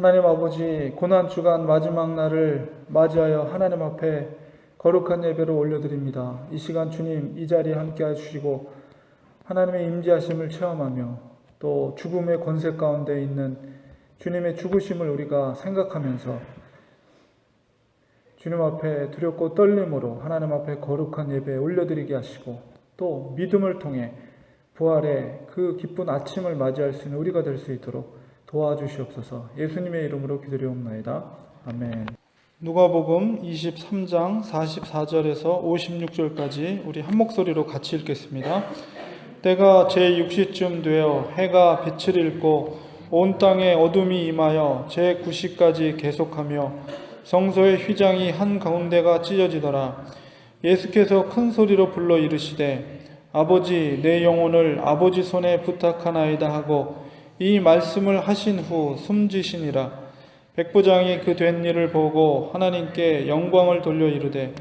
하나님 아버지, 고난주간 마지막 날을 맞이하여 하나님 앞에 거룩한 예배를 올려드립니다. 이 시간 주님 이 자리에 함께해 주시고 하나님의 임재하심을 체험하며 또 죽음의 권세 가운데 있는 주님의 죽으심을 우리가 생각하면서 주님 앞에 두렵고 떨림으로 하나님 앞에 거룩한 예배에 올려드리게 하시고 또 믿음을 통해 부활의 그 기쁜 아침을 맞이할 수 있는 우리가 될 수 있도록 도와주시옵소서. 예수님의 이름으로 기도리옵나이다. 아멘. 누가복음 23장 44절에서 56절까지 우리 한 목소리로 같이 읽겠습니다. 때가 제6시쯤 되어 해가 빛을 잃고 온 땅에 어둠이 임하여 제9시까지 계속하며 성소의 휘장이 한가운데가 찢어지더라. 예수께서 큰 소리로 불러 이르시되 아버지 내 영혼을 아버지 손에 부탁하나이다 하고 이 말씀을 하신 후 숨지시니라. 백부장이 그 된 일을 보고 하나님께 영광을 돌려 이르되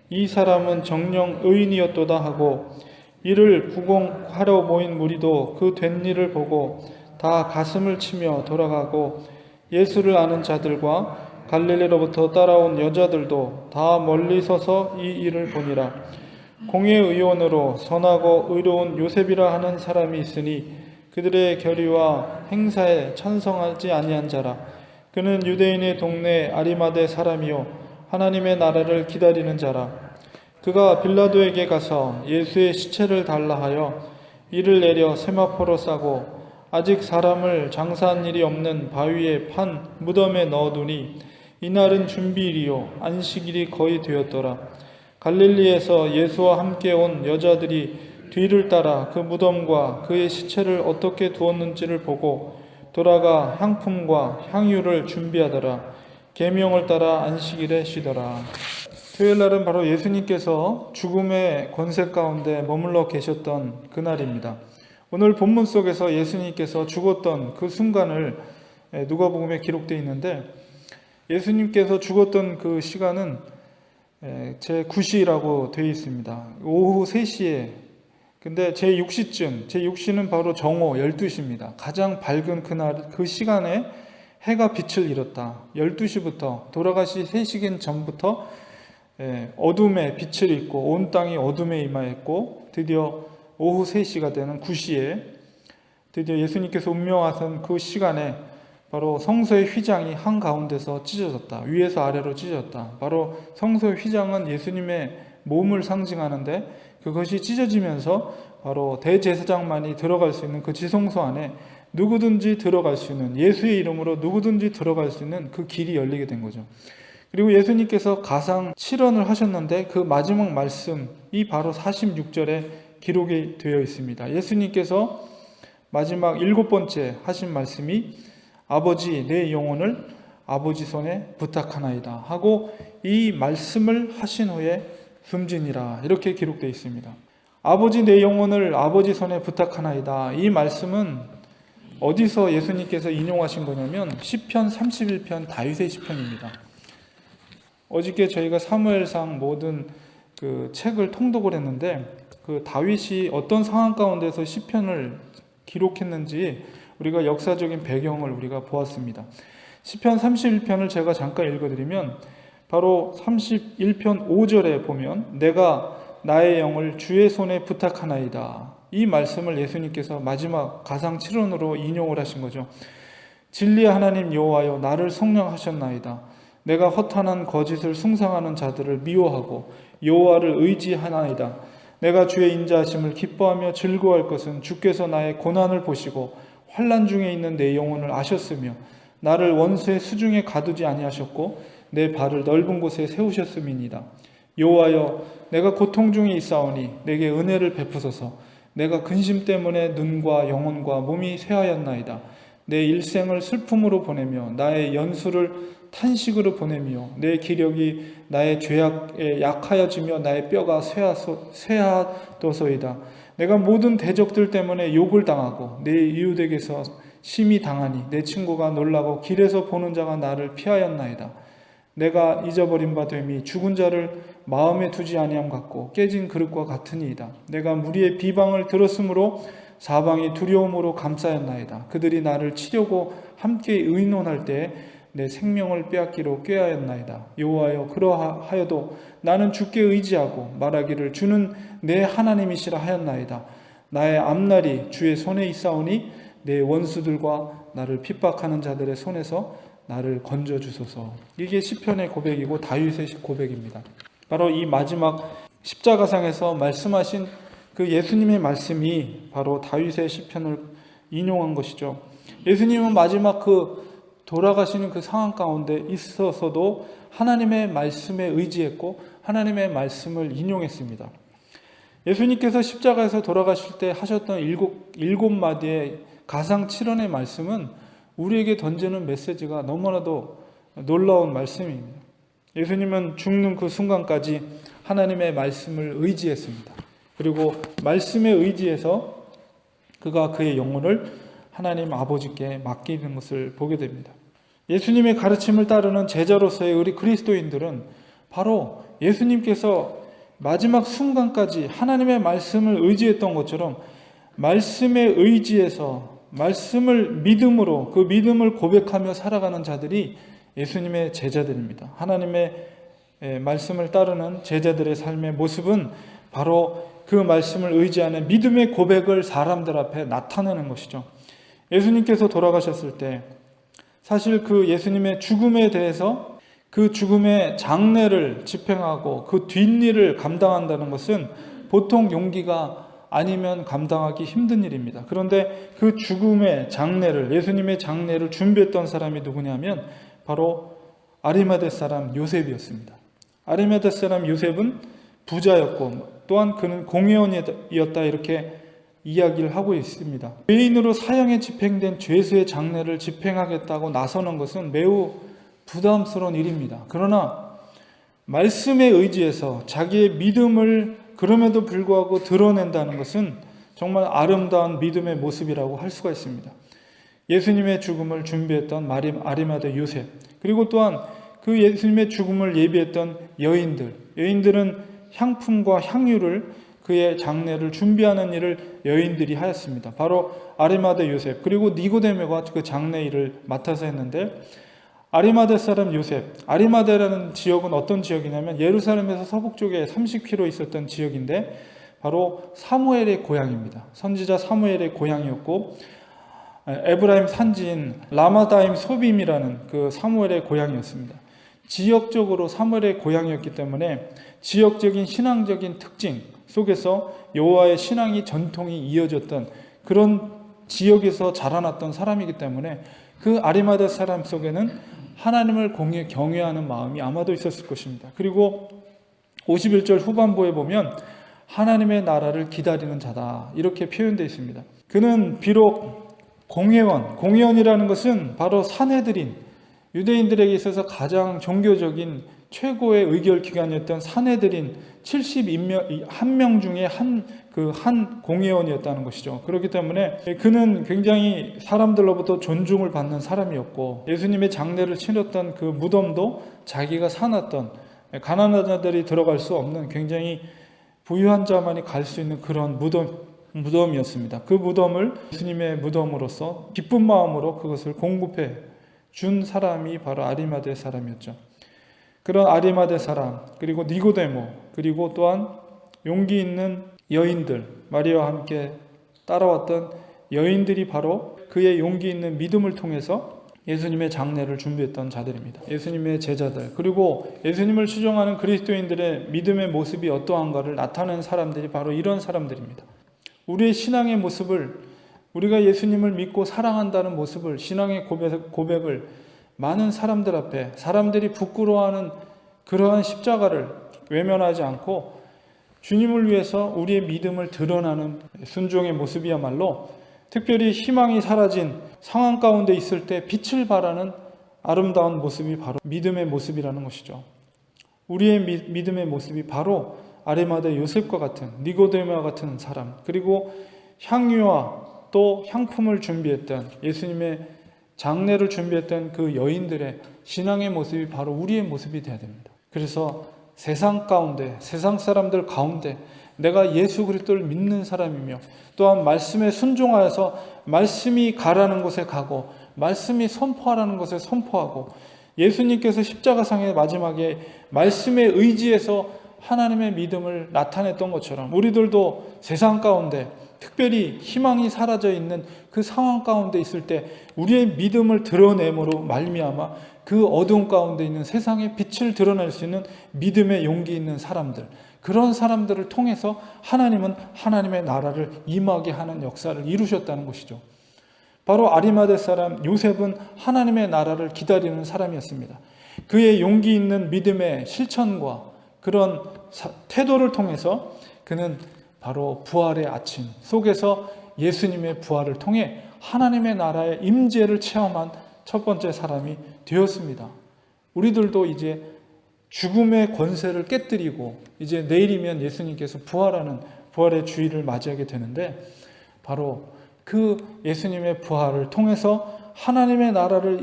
이 사람은 정녕 의인이었도다 하고 이를 부공하러 모인 무리도 그 된 일을 보고 다 가슴을 치며 돌아가고 예수를 아는 자들과 갈릴리로부터 따라온 여자들도 다 멀리 서서 이 일을 보니라. 공회의원으로 선하고 의로운 요셉이라 하는 사람이 있으니 그들의 결의와 행사에 찬성하지 아니한 자라. 그는 유대인의 동네 아리마대 사람이요 하나님의 나라를 기다리는 자라. 그가 빌라도에게 가서 예수의 시체를 달라 하여 이를 내려 세마포로 싸고 아직 사람을 장사한 일이 없는 바위에 판 무덤에 넣어두니 이날은 준비일이요 안식일이 거의 되었더라. 갈릴리에서 예수와 함께 온 여자들이 뒤를 따라 그 무덤과 그의 시체를 어떻게 두었는지를 보고 돌아가 향품과 향유를 준비하더라. 계명을 따라 안식일에 쉬더라. 토요일 날은 바로 예수님께서 죽음의 권세 가운데 머물러 계셨던 그날입니다. 오늘 본문 속에서 예수님께서 죽었던 그 순간을 누가복음에 기록되어 있는데 예수님께서 죽었던 그 시간은 제9시라고 되어 있습니다. 오후 3시에 근데 제6시쯤, 제6시는 바로 정오 12시입니다. 가장 밝은 그날, 그 시간에 해가 빛을 잃었다. 12시부터, 돌아가시 3시간 전부터 어둠에 빛을 잃고 온 땅이 어둠에 임하였고 드디어 오후 3시가 되는 9시에 드디어 예수님께서 운명하신 그 시간에 바로 성소의 휘장이 한가운데서 찢어졌다. 위에서 아래로 찢어졌다. 바로 성소의 휘장은 예수님의 몸을 상징하는데 그것이 찢어지면서 바로 대제사장만이 들어갈 수 있는 그 지성소 안에 누구든지 들어갈 수 있는 예수의 이름으로 누구든지 들어갈 수 있는 그 길이 열리게 된 거죠. 그리고 예수님께서 가상 7언을 하셨는데 그 마지막 말씀이 바로 46절에 기록이 되어 있습니다. 예수님께서 마지막 7번째 하신 말씀이 아버지 내 영혼을 아버지 손에 부탁하나이다 하고 이 말씀을 하신 후에 숨지니라 이렇게 기록되어 있습니다. 아버지 내 영혼을 아버지 손에 부탁하나이다. 이 말씀은 어디서 예수님께서 인용하신 거냐면 시편 31편 다윗의 시편입니다. 어저께 저희가 사무엘상 모든 그 책을 통독을 했는데 그 다윗이 어떤 상황 가운데서 시편을 기록했는지 우리가 역사적인 배경을 우리가 보았습니다. 시편 31편을 제가 잠깐 읽어드리면 바로 31편 5절에 보면 내가 나의 영을 주의 손에 부탁하나이다. 이 말씀을 예수님께서 마지막 가상 7언으로 인용을 하신 거죠. 진리의 하나님 여호와여 나를 성령하셨나이다. 내가 허탄한 거짓을 숭상하는 자들을 미워하고 여호와를 의지하나이다. 내가 주의 인자하심을 기뻐하며 즐거워할 것은 주께서 나의 고난을 보시고 환난 중에 있는 내 영혼을 아셨으며 나를 원수의 수중에 가두지 아니하셨고 내 발을 넓은 곳에 세우셨음이니이다. 여호와여 내가 고통 중에 있사오니 내게 은혜를 베푸소서. 내가 근심 때문에 눈과 영혼과 몸이 쇠하였나이다. 내 일생을 슬픔으로 보내며 나의 연수를 탄식으로 보내며 내 기력이 나의 죄악에 약하여지며 나의 뼈가 쇠하도소이다. 내가 모든 대적들 때문에 욕을 당하고 내 이웃에게서 심히 당하니 내 친구가 놀라고 길에서 보는 자가 나를 피하였나이다. 내가 잊어버린 바 됨이 죽은 자를 마음에 두지 아니함 같고 깨진 그릇과 같으니이다. 내가 무리의 비방을 들었으므로 사방이 두려움으로 감싸였나이다. 그들이 나를 치려고 함께 의논할 때 내 생명을 빼앗기로 꾀하였나이다. 여호와여, 그러하여도 나는 주께 의지하고 말하기를 주는 내 하나님이시라 하였나이다. 나의 앞날이 주의 손에 있사오니 내 원수들과 나를 핍박하는 자들의 손에서 나를 건져주소서. 이게 시편의 고백이고 다윗의 고백입니다. 바로 이 마지막 십자가상에서 말씀하신 그 예수님의 말씀이 바로 다윗의 시편을 인용한 것이죠. 예수님은 마지막 그 돌아가시는 그 상황 가운데 있어서도 하나님의 말씀에 의지했고 하나님의 말씀을 인용했습니다. 예수님께서 십자가에서 돌아가실 때 하셨던 일곱 마디의 가상 7원의 말씀은 우리에게 던지는 메시지가 너무나도 놀라운 말씀입니다. 예수님은 죽는 그 순간까지 하나님의 말씀을 의지했습니다. 그리고 말씀에 의지해서 그가 그의 영혼을 하나님 아버지께 맡기는 것을 보게 됩니다. 예수님의 가르침을 따르는 제자로서의 우리 그리스도인들은 바로 예수님께서 마지막 순간까지 하나님의 말씀을 의지했던 것처럼 말씀에 의지해서 말씀을 믿음으로 그 믿음을 고백하며 살아가는 자들이 예수님의 제자들입니다. 하나님의 말씀을 따르는 제자들의 삶의 모습은 바로 그 말씀을 의지하는 믿음의 고백을 사람들 앞에 나타내는 것이죠. 예수님께서 돌아가셨을 때 사실 그 예수님의 죽음에 대해서 그 죽음의 장례를 집행하고 그 뒷일을 감당한다는 것은 보통 용기가 아니면 감당하기 힘든 일입니다. 그런데 그 죽음의 장례를, 예수님의 장례를 준비했던 사람이 누구냐면 바로 아리마대 사람 요셉이었습니다. 아리마대 사람 요셉은 부자였고 또한 그는 공회원이었다, 이렇게 이야기를 하고 있습니다. 죄인으로 사형에 집행된 죄수의 장례를 집행하겠다고 나서는 것은 매우 부담스러운 일입니다. 그러나 말씀에 의지해서 자기의 믿음을 그럼에도 불구하고 드러낸다는 것은 정말 아름다운 믿음의 모습이라고 할 수가 있습니다. 예수님의 죽음을 준비했던 아리마대 요셉, 그리고 또한 그 예수님의 죽음을 예비했던 여인들은 향품과 향유를 그의 장례를 준비하는 일을 여인들이 하였습니다. 바로 아리마대 요셉 그리고 니고데모가 그 장례 일을 맡아서 했는데, 아리마대 사람 요셉, 아리마대라는 지역은 어떤 지역이냐면 예루살렘에서 서북 쪽에 30km 있었던 지역인데 바로 사무엘의 고향입니다. 선지자 사무엘의 고향이었고 에브라임 산지인 라마다임 소빔이라는 그 사무엘의 고향이었습니다. 지역적으로 사무엘의 고향이었기 때문에 지역적인 신앙적인 특징 속에서 여호와의 신앙이 전통이 이어졌던 그런 지역에서 자라났던 사람이기 때문에 그 아리마대 사람 속에는 하나님을 경외하는 마음이 아마도 있었을 것입니다. 그리고 51절 후반부에 보면 하나님의 나라를 기다리는 자다, 이렇게 표현되어 있습니다. 그는 비록 공회원이라는 것은 바로 산헤드린, 유대인들에게 있어서 가장 종교적인 최고의 의결 기관이었던 산헤드린 71명 중에 한 공회원이었다는 것이죠. 그렇기 때문에 그는 굉장히 사람들로부터 존중을 받는 사람이었고, 예수님의 장례를 치렀던 그 무덤도 자기가 사놨던, 가난한 자들이 들어갈 수 없는 굉장히 부유한 자만이 갈 수 있는 그런 무덤이었습니다. 그 무덤을 예수님의 무덤으로서 기쁜 마음으로 그것을 공급해 준 사람이 바로 아리마대 사람이었죠. 그런 아리마대 사람, 그리고 니고데모, 그리고 또한 용기 있는 여인들, 마리아와 함께 따라왔던 여인들이 바로 그의 용기 있는 믿음을 통해서 예수님의 장례를 준비했던 자들입니다. 예수님의 제자들, 그리고 예수님을 추종하는 그리스도인들의 믿음의 모습이 어떠한가를 나타내는 사람들이 바로 이런 사람들입니다. 우리의 신앙의 모습을, 우리가 예수님을 믿고 사랑한다는 모습을, 신앙의 고백을 많은 사람들 앞에, 사람들이 부끄러워하는 그러한 십자가를 외면하지 않고 주님을 위해서 우리의 믿음을 드러나는 순종의 모습이야말로, 특별히 희망이 사라진 상황 가운데 있을 때 빛을 발하는 아름다운 모습이 바로 믿음의 모습이라는 것이죠. 우리의 믿음의 모습이 바로 아리마대 요셉과 같은, 니고데모와 같은 사람, 그리고 향유와 또 향품을 준비했던, 예수님의 장례를 준비했던 그 여인들의 신앙의 모습이 바로 우리의 모습이 되어야 됩니다. 그래서 세상 가운데, 세상 사람들 가운데 내가 예수 그리스도를 믿는 사람이며 또한 말씀에 순종하여서 말씀이 가라는 곳에 가고 말씀이 선포하라는 곳에 선포하고 예수님께서 십자가상의 마지막에 말씀에 의지해서 하나님의 믿음을 나타냈던 것처럼 우리들도 세상 가운데 특별히 희망이 사라져 있는 그 상황 가운데 있을 때 우리의 믿음을 드러내므로 말미암아 그 어두운 가운데 있는 세상의 빛을 드러낼 수 있는 믿음의 용기 있는 사람들, 그런 사람들을 통해서 하나님은 하나님의 나라를 임하게 하는 역사를 이루셨다는 것이죠. 바로 아리마대 사람 요셉은 하나님의 나라를 기다리는 사람이었습니다. 그의 용기 있는 믿음의 실천과 그런 태도를 통해서 그는 바로 부활의 아침 속에서 예수님의 부활을 통해 하나님의 나라의 임재를 체험한 첫 번째 사람이 되었습니다. 우리들도 이제 죽음의 권세를 깨뜨리고 이제 내일이면 예수님께서 부활하는 부활의 주일을 맞이하게 되는데 바로 그 예수님의 부활을 통해서 하나님의 나라를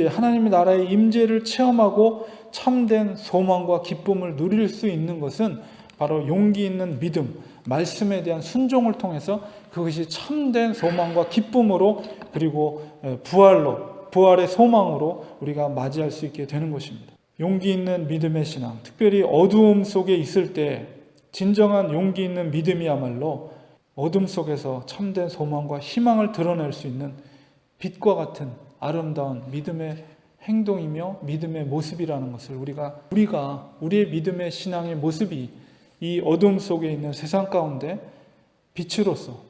하나님의 나라의 임재를 체험하고 참된 소망과 기쁨을 누릴 수 있는 것은 바로 용기 있는 믿음, 말씀에 대한 순종을 통해서 그것이 참된 소망과 기쁨으로 그리고 부활의 소망으로 우리가 맞이할 수 있게 되는 것입니다. 용기 있는 믿음의 신앙, 특별히 어두움 속에 있을 때 진정한 용기 있는 믿음이야말로 어둠 속에서 참된 소망과 희망을 드러낼 수 있는 빛과 같은 아름다운 믿음의 행동이며 믿음의 모습이라는 것을 우리의 믿음의 신앙의 모습이 이 어둠 속에 있는 세상 가운데 빛으로서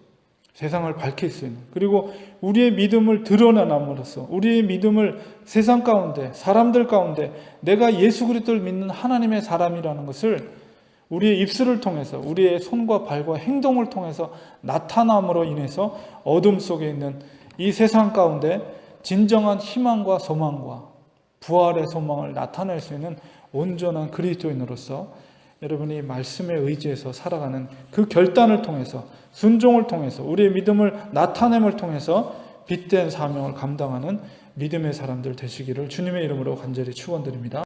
세상을 밝힐 수 있는, 그리고 우리의 믿음을 드러내남으로써 우리의 믿음을 세상 가운데 사람들 가운데 내가 예수 그리스도를 믿는 하나님의 사람이라는 것을 우리의 입술을 통해서 우리의 손과 발과 행동을 통해서 나타남으로 인해서 어둠 속에 있는 이 세상 가운데 진정한 희망과 소망과 부활의 소망을 나타낼 수 있는 온전한 그리스도인으로서 여러분이 말씀에 의지해서 살아가는 그 결단을 통해서 순종을 통해서 우리의 믿음을 나타냄을 통해서 빛된 사명을 감당하는 믿음의 사람들 되시기를 주님의 이름으로 간절히 축원드립니다.